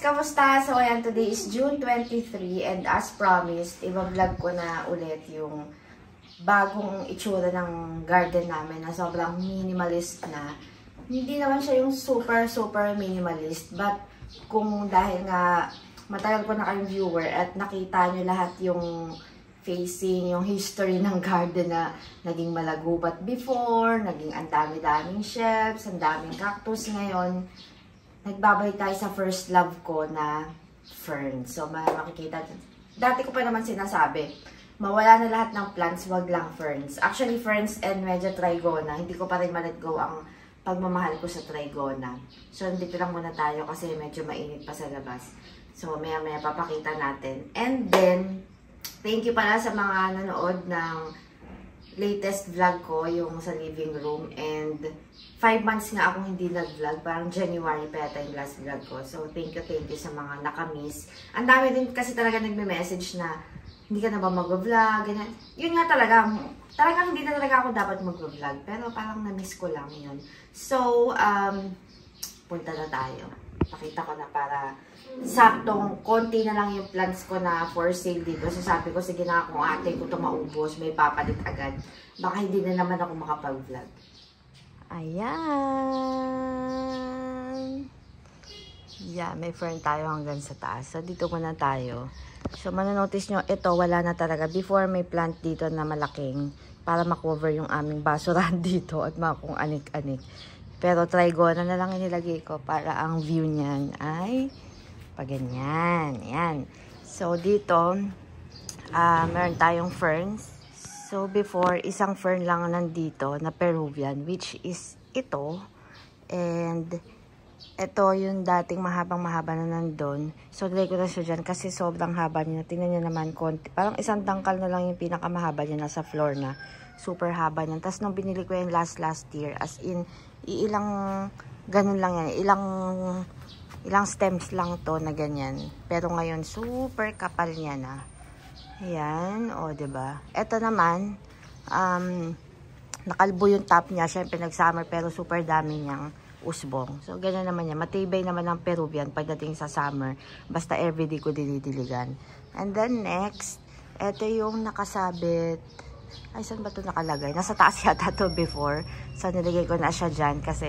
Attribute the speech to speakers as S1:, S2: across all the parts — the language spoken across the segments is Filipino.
S1: Kamusta? So, ayan, today is June 23 and as promised, i-vlog ko na ulit yung bagong itsura ng garden namin na sobrang minimalist na. Hindi naman siya yung super minimalist, but kung dahil nga matagal ko na kayong viewer at nakita nyo lahat yung facing, yung history ng garden na naging malagubat before, naging ang dami-daming shelves, ang daming cactus ngayon. Nagbabalik tayo sa first love ko na ferns. So, makikita. Dati ko pa naman sinasabi, mawala na lahat ng plants, wag lang ferns. Actually, ferns and medyo trigona. Hindi ko pa rin ma-let go ang pagmamahal ko sa trigona. So, dito lang muna tayo kasi medyo mainit pa sa labas. So, maya-maya papakita natin. And then, thank you pala sa mga nanood ng latest vlog ko, yung sa living room. And 5 months nga akong hindi nag-vlog. Parang January pa yata yung last vlog ko. So, thank you sa mga nakamiss. Ang dami din kasi talaga nagme-message na hindi ka na ba mag-vlog? Yun nga talaga. Talagang hindi na talaga ako dapat mag-vlog. Pero parang na-miss ko lang yun. So, punta na tayo. Pakita ko na para saktong konti na lang yung plants ko na for sale dito. So, sabi ko, sige na kung ate ko ito maubos, may papalit agad. Baka hindi na naman ako makapag-vlog. Ayan. Yeah, may fern tayo hanggang sa taas. So, dito muna tayo. So, mananotice nyo, ito, wala na talaga. Before, may plant dito na malaking para makover yung aming basurahan dito at mga kung anik-anik. Pero, trigona na lang inilagay ko para ang view niyan ay paganyan. Ayan. So, dito, meron tayong ferns. So, before, isang fern lang nandito na Peruvian, which is ito. And, ito yung dating mahabang-mahaba na nandun. So, nilagay ko na siya dyan kasi sobrang haba niya. Tingnan niya naman, konti. Parang isang dangkal na lang yung pinakamahaba niya nasa floor na. Super haba niya. Tapos, nung binili ko yung last year, as in, ilang, ganun lang yan. Ilang stems lang to na ganyan. Pero ngayon, super kapal niya na. Ayan, o, diba? Ito naman, nakalbo yung top niya. Siyempre, nag-summer, pero super dami niyang usbong. So, ganyan naman yan. Matibay naman ang Peruvian pagdating sa summer. Basta everyday ko dinidiligan. And then, next, ito yung nakasabit. Ay, saan ba ito nakalagay? Nasa taas yata to before. So, nilagay ko na siya dyan kasi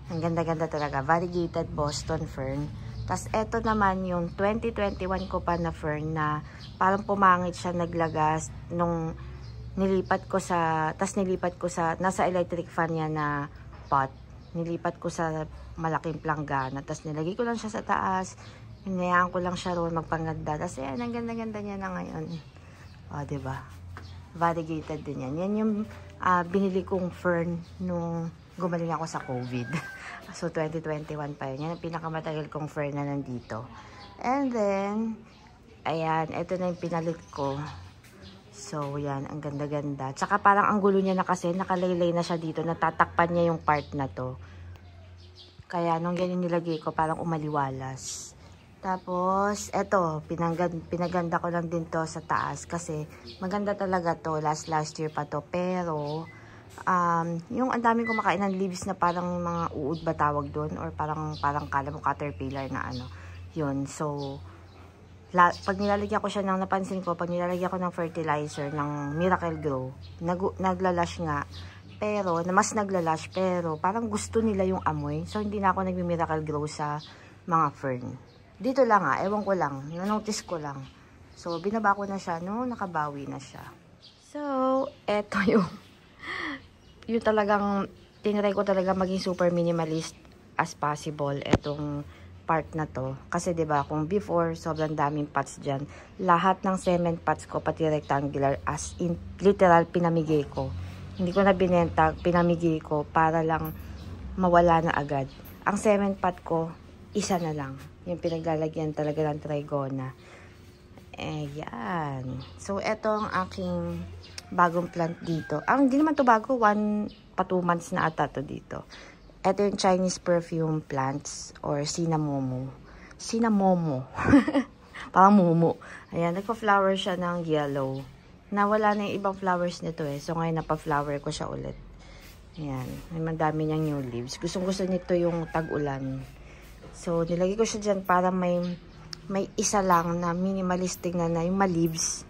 S1: ang ganda-ganda talaga. Variegated Boston Fern. Tapos, eto naman yung 2021 ko pa na fern na parang pumangit siya naglagas nung nilipat ko sa, nasa electric fan niya na pot. Nilipat ko sa malaking planggana. Tapos, nilagay ko lang siya sa taas. Hinayaan ko lang siya roon magpanganda. Tapos, ayan, ang ganda-ganda niya na ngayon. O, diba? Variegated din yan. Yan yung binili kong fern nung gumaling ako sa COVID. So, 2021 pa yun. Yan ang pinakamatagal kong fern na nandito. And then, ayan, ito na yung pinalit ko. So, yan, ang ganda-ganda. Tsaka parang ang gulo niya na kasi, nakalaylay na siya dito. Natatakpan niya yung part na to. Kaya, nung yan yung nilagay ko, parang umaliwalas. Tapos, eto, pinaganda ko lang din to sa taas. Kasi, maganda talaga to. Last year pa to. Pero, yung ang dami kumakain ng leaves na parang mga uod ba tawag doon or parang kala mo caterpillar na ano yun. So pag nilalagyan ko siya ng napansin ko, pag nilalagyan ko ng fertilizer ng Miracle Grow, naglalash nga, pero mas naglalash, pero parang gusto nila yung amoy. So hindi na ako nagmi-Miracle Grow sa mga fern. Dito lang ewan ko lang, na-notice ko lang. So binaba ko na siya, no, nakabawi na siya. So eto yung talagang, tinry ko talaga maging super minimalist as possible etong part na to. Kasi 'di ba kung before, sobrang daming pots dyan. Lahat ng cement pots ko, pati rectangular, as in, literal, pinamigay ko. Hindi ko na binenta, pinamigay ko para lang mawala na agad. Ang cement pot ko, isa na lang. Yung pinaglalagyan talaga ng trigona. Ayan. So, eto ang aking bagong plant dito. Hindi naman to bago. 2 months na ata to dito. Ito yung Chinese perfume plants or Cinnamomum. Parang momo. Ayan, nagpa-flower siya ng yellow. Nawala na yung ibang flowers nito eh. So, ngayon napa-flower ko siya ulit. Ayan. May madami niyang new leaves. Gustong-gusto nito yung tag-ulan. So, nilagay ko siya dyan para may isa lang na minimalistic na yung ma-leaves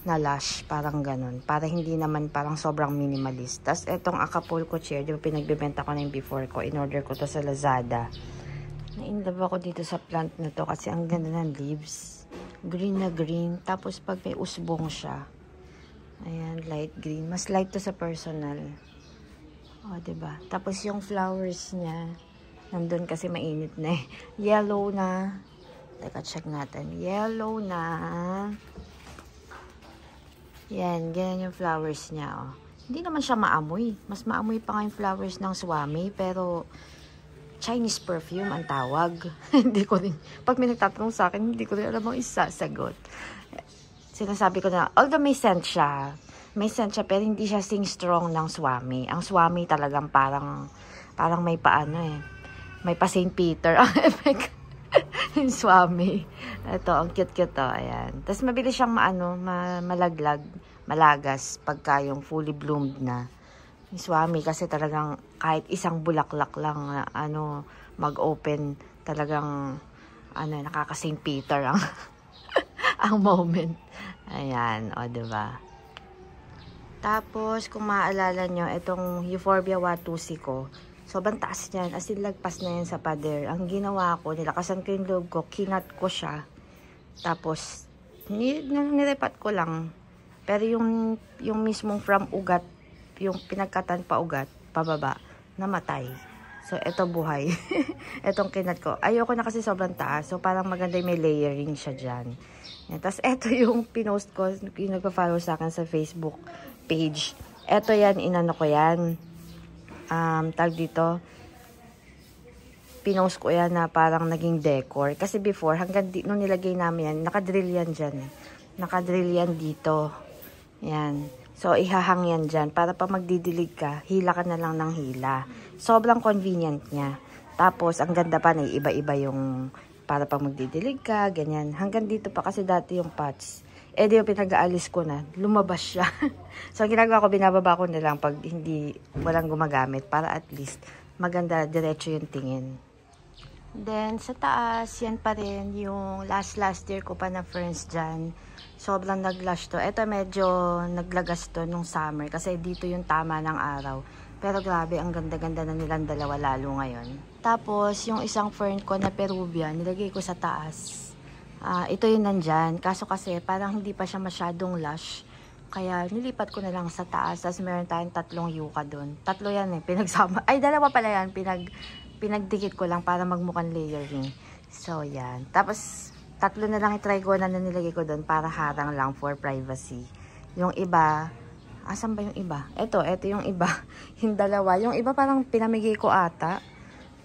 S1: na lash. Parang ganun. Para hindi naman parang sobrang minimalist. Tapos, etong Acapulco chair, di ba pinagbibenta ko na yung before ko. In-order ko to sa Lazada. Na-inlove ako dito sa plant na to kasi ang ganda ng leaves. Green na green. Tapos, pag may usbong siya. Ayan, light green. Mas light to sa personal. O, diba? Tapos, yung flowers niya, nandun kasi mainit na eh. Yellow na. Teka, check natin. Yellow na. Yan, ganyan yung flowers niya, oh. Hindi naman siya maamoy. Mas maamoy pa nga yung flowers ng Swami, pero Chinese perfume ang tawag. Hindi ko rin, pag may nagtatanong sa akin, hindi ko rin alam ang isasagot. Sinasabi ko na, although may scent siya, pero hindi siya sing strong ng Swami. Ang Swami talagang parang may paano eh. May pa St. Peter ang effect. Yung Swami. Ito, ang cute-cute to. Ayan. Tapos mabilis siyang malaglag, malagas pagka yung fully bloomed na. Yung Swami kasi talagang kahit isang bulaklak lang mag-open, talagang nakaka St. Peter ang ang moment. Ayan, o diba? Tapos, kung maaalala nyo, itong Euphorbia watusi ko, sobrang taas niyan. As in, lagpas na yan sa pader. Ang ginawa ko, nilakasan ko yung loob ko, kinat ko siya. Tapos, nirepat ko lang. Pero yung mismong from ugat, yung pinagkatan pa ugat, pababa, namatay. So, eto buhay. Etong kinat ko. Ayoko na kasi sobrang taas. So, parang maganda yung may layering siya dyan. Tapos, eto yung pinost ko, yung nagpa-follow sa akin sa Facebook page. Eto yan, inano ko yan. Tag dito, pinost ko yan na parang naging decor. Kasi before, hanggang nung nilagay namin yan, nakadrill yan dyan. Nakadrill yan dito. Yan. So, ihahang yan dyan. Para pa magdidilig ka, hila ka na lang ng hila. Sobrang convenient niya. Tapos, ang ganda pa na iba-iba yung para pa magdidilig ka, ganyan. Hanggang dito pa kasi dati yung pots. Eh, di yung pinag-aalis ko na, lumabas siya. So, ang ginagawa ko, binababa ko na lang pag walang gumagamit para at least maganda, diretso yung tingin. Then, sa taas, yan pa rin yung last year ko pa na ferns dyan. Sobrang naglash to. Ito medyo naglagas to nung summer kasi dito yung tama ng araw. Pero grabe, ang ganda-ganda na nilang dalawa lalo ngayon. Tapos, yung isang fern ko na Peruvian, nilagay ko sa taas. Ito yung nandyan. Kaso kasi parang hindi pa siya masyadong lush. Kaya nilipat ko na lang sa taas. Tapos meron tayong 3 yucca doon. 3 yan eh. Pinagsama. Ay, 2 pala yan. Pinagdikit ko lang para magmukhang layering. So, yan. Tapos, 3 na lang itry ko na nilagay ko doon para harang lang for privacy. Yung iba, asan ba yung iba? Ito yung iba. Yung 2. Yung iba parang pinamigay ko ata.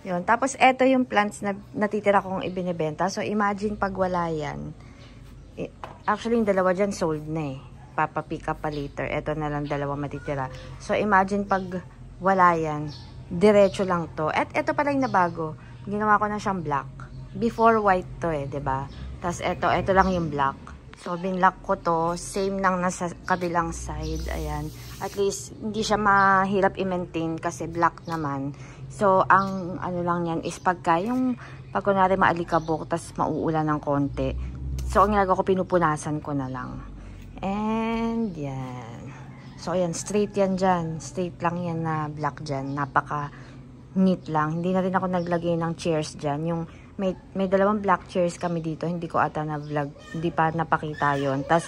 S1: Yun. Tapos, eto yung plants na natitira kong ibinibenta. So, imagine pag wala yan. Actually, yung 2 dyan sold na eh. Papapick up pa later. Eto na lang 2 matitira. So, imagine pag wala yan, diretso lang to. At eto pala yung nabago. Ginawa ko na siyang black. Before white to eh, 'di ba? Tapos eto lang yung black. So, binlock ko to. Same nang nasa kabilang side. Ayan. At least, hindi siya mahirap i-maintain kasi black naman. So, ang ano lang yan is pag kunwari maalikabok, tas mauulan ng konti. So, ang ginagawa ko, pinupunasan ko na lang. And, yan. So, ayan, straight yan dyan. Straight lang yan na black dyan. Napaka-neat lang. Hindi na rin ako naglagay ng chairs dyan. Yung may 2 black chairs kami dito. Hindi ko ata na-vlog. Hindi pa napakita yun. Tas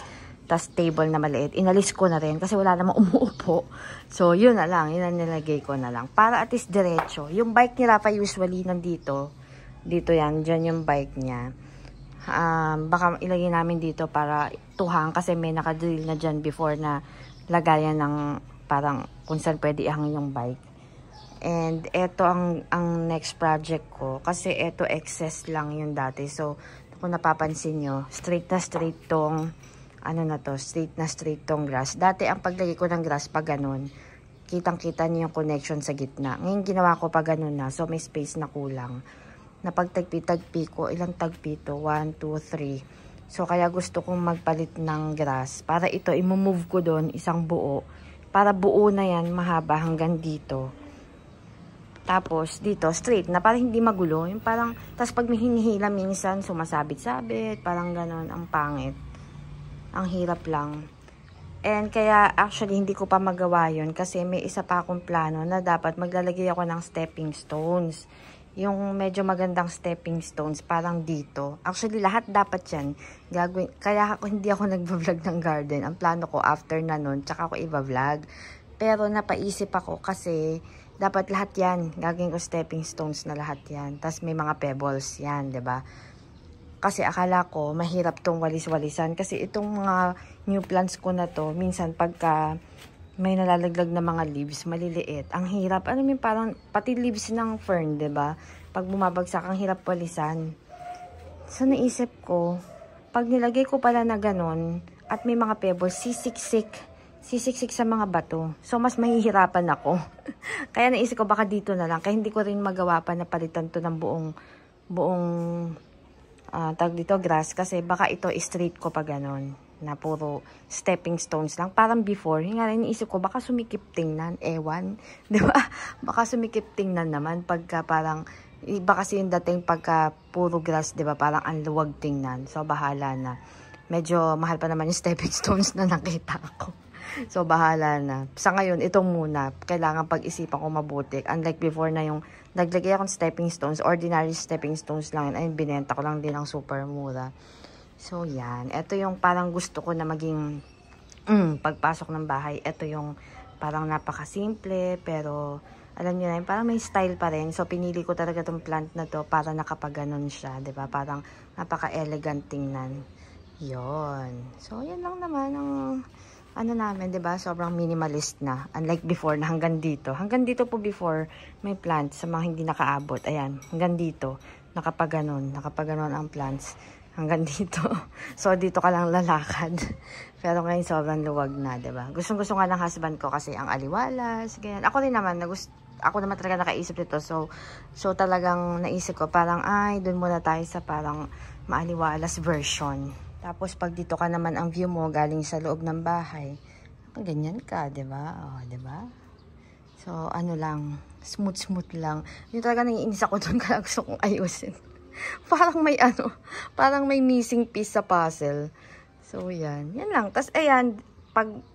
S1: table na maliit. Inalis ko na rin kasi wala namang umuupo. So, yun na lang. Yun ang nilagay ko na lang. Para at least diretso. Yung bike ni Rafa usually nandito. Dito yan. Dyan yung bike niya. Baka ilagay namin dito para tuhang kasi may nakadrill na dyan before na lagayan ng parang kung saan pwede ihangin yung bike. And eto ang next project ko. Kasi eto excess lang yung dati. So, kung napapansin nyo, straight na straight tong straight tong grass. Dati ang paglagay ko ng grass pag ganun, kitang-kita niyo yung connection sa gitna. Ngayon ginawa ko pag ganun na, so may space na kulang. Napagtagpi-tagpi ko, ilang tagpi to? 1, 2, 3. So kaya gusto kong magpalit ng grass. Para ito, i-move ko doon, isang buo. Para buo na yan, mahaba hanggang dito. Tapos, dito, straight na, parang hindi magulo. Yung parang, tapos pag may hinihila minsan, sumasabit-sabit, parang ganon, ang pangit. Ang hirap lang. And kaya, actually, hindi ko pa magawa yun kasi may isa pa akong plano na dapat maglalagay ako ng stepping stones. Yung medyo magandang stepping stones, parang dito. Actually, lahat dapat yan. Gagawin. Kaya hindi ako nagbablog ng garden. Ang plano ko, after na nun, tsaka ako iba-vlog. Pero napaisip ako kasi dapat lahat yan. Gagawin ko stepping stones na lahat yan. Tapos may mga pebbles yan, 'di ba? Kasi akala ko mahirap tong walis-walisan. Kasi itong mga new plants ko na to, minsan pagka may nalalaglag na mga leaves, maliliit. Ang hirap. Ano yung parang, pati leaves ng fern, 'di ba? Pag bumabagsak, ang hirap walisan. So naisip ko, pag nilagay ko pala na ganun, at may mga pebbles, sisiksik sa mga bato. So, mas mahihirapan ako. Kaya naisip ko, baka dito na lang. Kaya hindi ko rin magawa pa na palitan to ng buong tag dito, grass. Kasi baka ito, straight ko pa ganon. Na puro stepping stones lang. Parang before, nga rin naisip ko, baka sumikip tingnan. Ewan. Diba? Baka sumikip tingnan naman. Pagka parang, iba kasi yung dating pagka puro grass, diba? Parang ang luwag tingnan. So, bahala na. Medyo mahal pa naman yung stepping stones na nakita ko. So, bahala na. Sa ngayon, itong muna. Kailangan pag-isipan ko mabuti. Unlike before na yung naglagay akong stepping stones, ordinary stepping stones lang. Ay, binenta ko lang din ang super mura. So, yan. Ito yung parang gusto ko na maging pagpasok ng bahay. Ito yung parang napakasimple, pero alam niyo na yun, parang may style pa rin. So, pinili ko talaga itong plant na to para nakapaganon siya. 'Di ba? Parang napaka-elegant tingnan. Yon. So, yan lang naman ang ano namin, 'di ba? Sobrang minimalist na. Unlike before na hanggang dito. Hanggang dito po before may plants sa mga hindi nakaabot. Ayan, hanggang dito nakapaganon ang plants hanggang dito. So dito ka lang lalakad. Pero ngayon sobrang luwag na, 'di ba? Gustong-gusto nga ng husband ko kasi ang aliwalas, ganyan. Ako rin naman ako naman talaga nakaisip nito. So talagang naisip ko parang doon muna tayo sa parang maaliwalas version. Tapos, pag dito ka naman ang view mo galing sa loob ng bahay, ganyan ka, 'di ba? Oh, 'di ba? So, ano lang, smooth lang. Yung talaga naiinis ako doon kaya gusto kong ayusin. parang may missing piece sa puzzle. So, yan. Yan lang. Tapos, ayan,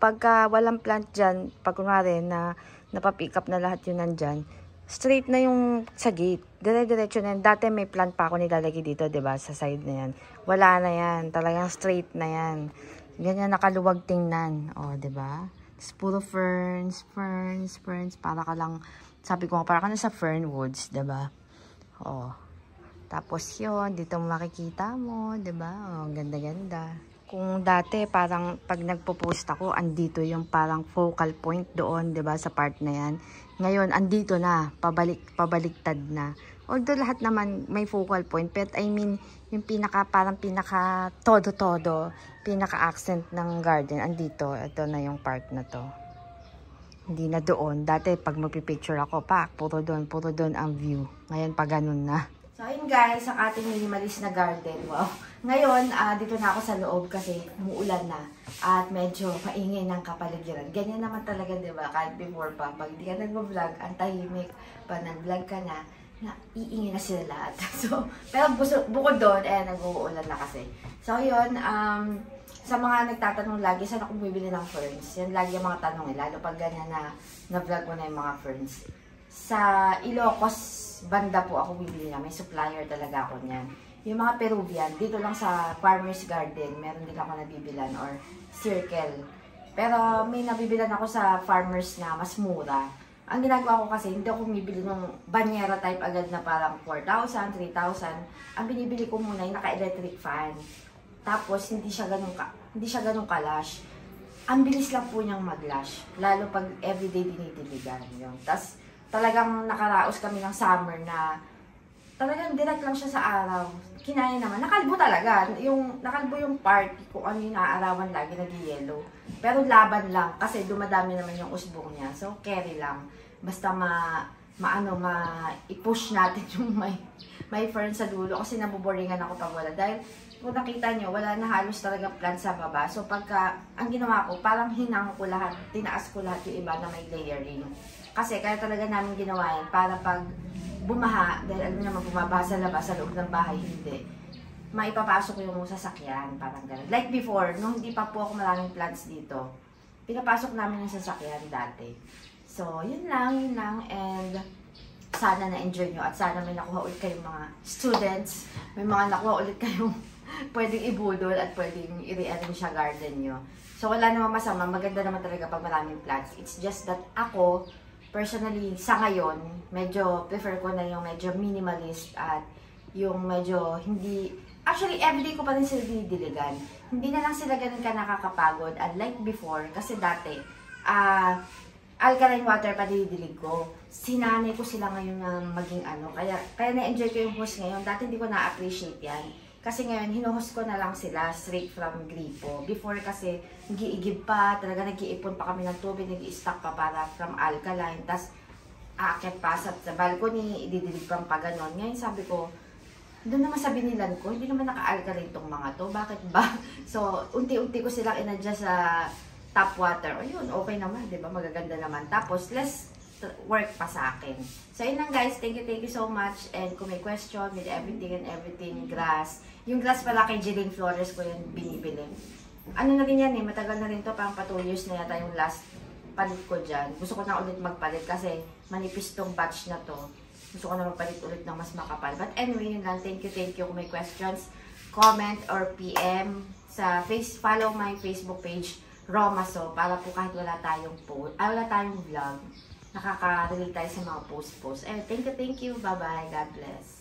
S1: pagka walang plant dyan, pag kunwari na napapick up na lahat yun nandyan, straight na yung sa gate. Dire-diretso na yan. Dati may plant pa ako nilalagay dito, 'di ba? Sa side na yan. Wala na yan. Talagang straight na yan. Ganyan nakaluwag tingnan. O, 'di ba? Puro ferns. Para ka lang, sabi ko nga, para ka na sa fern woods, 'di ba? O. Tapos yun, dito makikita mo, 'di ba? O, ganda-ganda. Kung dati, parang pag nagpo-post ako, andito yung parang focal point doon, 'di ba? Sa part na yan. Ngayon, andito na, pabaliktad na. Although lahat naman may focal point, but I mean, yung parang pinaka todo-todo, pinaka-accent ng garden, andito. Ito na yung part na to. Hindi na doon. Dati, pag magpipicture ako, puro doon ang view. Ngayon, pa ganun na. So, ayun guys, ang ating minimalist na garden. Wow. Ngayon, dito na ako sa loob kasi umuulan na. At medyo maingay ng kapaligiran. Ganyan naman talaga, di ba? Kahit before pa, pag di ka nag-vlog, ang tahimik. Pag nag-vlog ka na iingay na sila lahat. So, pero bukod doon, nag-uulan na kasi. So, yun, sa mga nagtatanong lagi, saan ako bumibili ng ferns? Yan lagi ang mga tanong, lalo pag ganyan na vlog mo na yung mga ferns. Sa Ilocos banda po ako bibili na. May supplier talaga ako niyan. Yung mga Peruvian, dito lang sa Farmer's Garden, meron din ako nabibilan or Circle. Pero may nabibilan ako sa Farmers na mas mura. Ang ginagawa ko kasi, hindi ako bumibili ng banyera type agad na parang 4,000, 3,000. Ang binibili ko muna yung naka-electric fan. Tapos, hindi siya ganun kalash. Ang bilis lang po niyang maglash. Lalo pag everyday dinidiligan. Tapos, talagang nakaraos kami ng summer na talagang direct lang siya sa araw. Kinaya naman. Nakalbo talaga. Nakalbo yung part kung ano yung naaarawan lagi nag-yellow. Pero laban lang kasi dumadami naman yung usbong niya. So, carry lang. Basta i-push natin yung may fern sa dulo kasi nabuboringan ako pag wala. Dahil kung nakita nyo, wala na halos talaga plant sa baba. So pagka, ang ginawa ko, parang hinang ko lahat, tinaas ko lahat yung iba na may layering. Kasi kaya talaga namin ginawa yan para pag bumaha, dahil alam naman bumabaha sa labas, sa loob ng bahay, hindi. Maipapasok ko yung sasakyan, parang gano'n. Like before, nung hindi pa po ako maraming plants dito, pinapasok namin yung sasakyan dati. So, yun lang, and sana na-enjoy nyo at sana may nakuha ulit kayong mga students, may mga nakuha ulit kayong pwedeng ibudol at pwedeng i-rearrange sa garden nyo. So, wala namang masama. Maganda naman talaga pag maraming plants. It's just that ako, personally, sa ngayon, medyo prefer ko na yung medyo minimalist at yung medyo hindi... Actually, everyday ko pa rin sila dinidiligan. Hindi na lang sila ganun ka nakakapagod. Unlike before, kasi dati, alkaline water pa dinidilig ko. Sinanay ko sila ngayon na maging ano. Kaya na-enjoy ko yung host ngayon. Dati hindi ko na-appreciate yan. Kasi ngayon, hinuhost ko na lang sila straight from gripo. Before kasi, nag-iigib pa, talaga nag-iipon pa kami ng tubig, nag-i-stock pa para from alkaline. Tapos, aakyat pa sa balcony, ididilig pa ganon. Ngayon sabi ko, doon naman sa binilan ko, hindi naman naka-alkaline tong mga to. Bakit ba? So, unti-unti ko silang inadjust sa tap water. O yun, okay naman, di ba? Magaganda naman. Tapos, less work pa sa akin. So, yun lang guys. Thank you so much. And kung may question with everything, grass. Yung grass pala kay Jeline Flores ko yun binibili. Ano na rin yan eh, matagal na rin to. Parang pa 2 years na yata yung last palit ko dyan. Gusto ko na ulit magpalit kasi manipis tong batch na to. Gusto ko na magpalit ulit ng mas makapal. But anyway, yun lang. Thank you. Kung may questions, comment or PM sa follow my Facebook page, Romaso, para po kahit wala tayong vlog, nakaka-relate tayo sa mga post. Thank you. Bye-bye. God bless.